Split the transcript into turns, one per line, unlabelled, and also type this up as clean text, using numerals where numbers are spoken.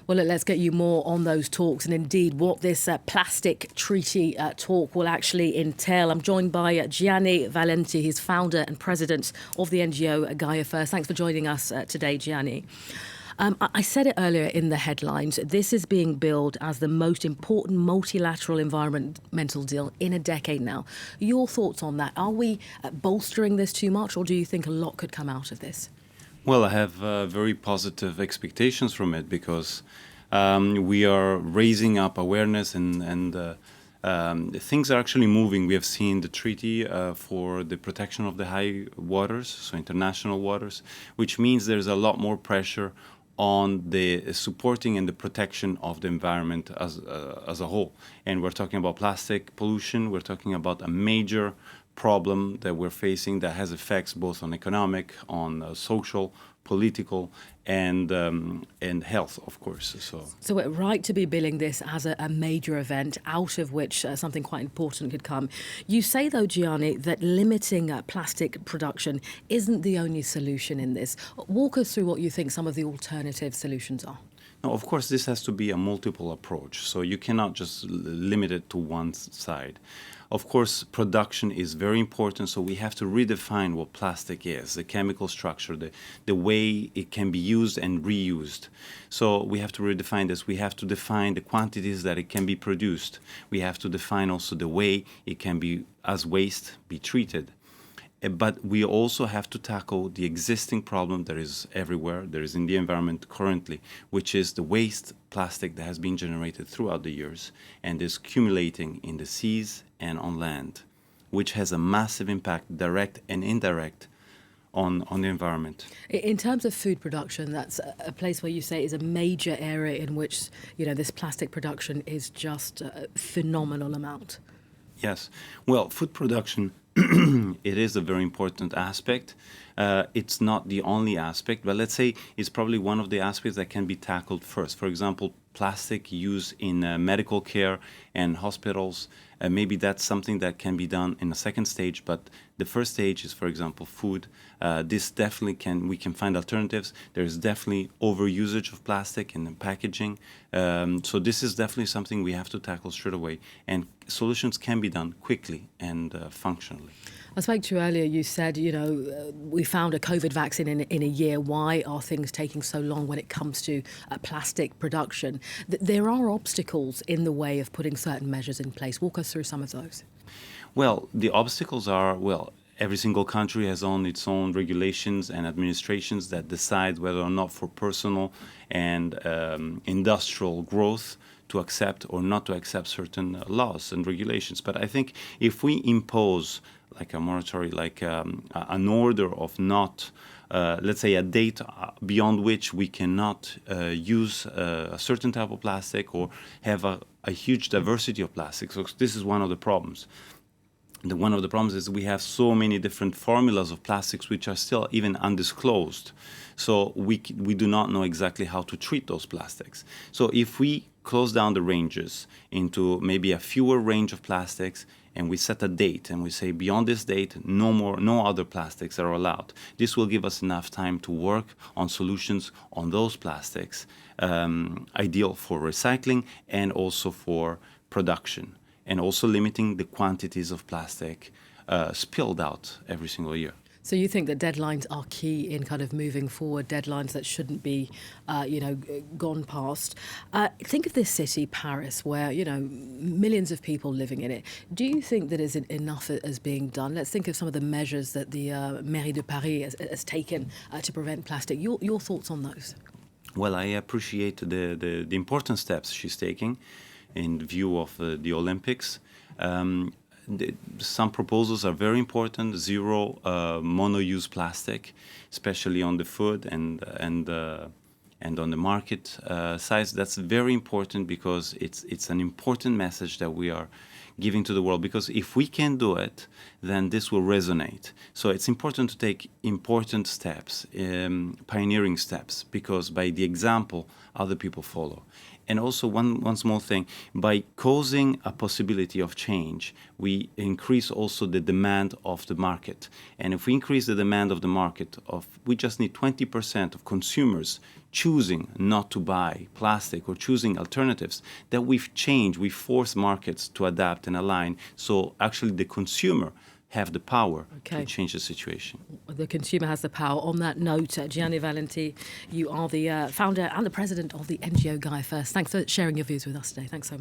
Well, let's get you more on those talks and indeed what this plastic treaty talk will actually entail. I'm joined by Gianni Valenti. He's founder and president of the NGO Gaia First. Thanks for joining us today, Gianni. I said it earlier in the headlines. This is being billed as the most important multilateral environmental deal in a decade now. Your thoughts on that? Are we bolstering this too much, or do you think a lot could come out of this?
Well, I have very positive expectations from it because we are raising up awareness and things are actually moving. We have seen the treaty for the protection of the high waters, so international waters, which means there's a lot more pressure on the supporting and the protection of the environment as a whole. And we're talking about plastic pollution. We're talking about a major problem that we're facing that has effects both on economic, on social, political, and health, of course.
So we're right to be billing this as a major event, out of which something quite important could come. You say, though, Gianni, that limiting plastic production isn't the only solution in this. Walk us through what you think some of the alternative solutions are.
No, of course, this has to be a multiple approach. So you cannot just limit it to one side. Of course, production is very important, so we have to redefine what plastic is, the chemical structure, the way it can be used and reused. So we have to redefine this. We have to define the quantities that it can be produced. We have to define also the way it can be, as waste, be treated. But we also have to tackle the existing problem that is everywhere, there is in the environment currently, which is the waste plastic that has been generated throughout the years and is accumulating in the seas and on land, which has a massive impact, direct and indirect, on the environment.
In terms of food production, that's a place where you say is a major area in which, this plastic production is just a phenomenal amount.
Yes. Well, food production, it is a very important aspect. It's not the only aspect, but let's say it's probably one of the aspects that can be tackled first. For example, plastic use in medical care and hospitals. Maybe that's something that can be done in a second stage, but the first stage is, for example, food. This definitely we can find alternatives. There's definitely overusage of plastic in the packaging. So this is definitely something we have to tackle straight away. And solutions can be done quickly and functionally.
I spoke to you earlier, you said, we found a COVID vaccine in a year. Why are things taking so long when it comes to plastic production? There are obstacles in the way of putting certain measures in place. Walk us through some of those.
Well, the obstacles are, every single country has its own regulations and administrations that decide whether or not for personal and industrial growth to accept or not to accept certain laws and regulations. But I think if we impose like a moratorium, like an order of not, let's say, a date beyond which we cannot use a certain type of plastic or have a huge diversity of plastics. So this is one of the problems. One of the problems is we have so many different formulas of plastics which are still even undisclosed. So we do not know exactly how to treat those plastics. So if we close down the ranges into maybe a fewer range of plastics and we set a date and we say beyond this date, no other plastics are allowed. This will give us enough time to work on solutions on those plastics, ideal for recycling and also for production, and also limiting the quantities of plastic spilled out every single year.
So you think that deadlines are key in kind of moving forward, deadlines that shouldn't be, gone past. Think of this city, Paris, where, millions of people living in it. Do you think that is enough as being done? Let's think of some of the measures that the Mairie de Paris has taken to prevent plastic. Your thoughts on those?
Well, I appreciate the important steps she's taking in view of the Olympics. Some proposals are very important. Zero mono-use plastic, especially on the food and on the market side. That's very important because it's an important message that we are giving to the world. Because if we can do it, then this will resonate. So it's important to take important steps, pioneering steps, because by the example, other people follow. And also one small thing, by causing a possibility of change, we increase also the demand of the market. And if we increase the demand of the market, we just need 20% of consumers choosing not to buy plastic or choosing alternatives, that we've changed, we force markets to adapt and align. So actually the consumer have the power to change the situation.
The consumer has the power. On that note, Gianni Valenti, you are the founder and the president of the NGO Gaia First. Thanks for sharing your views with us today. Thanks so much.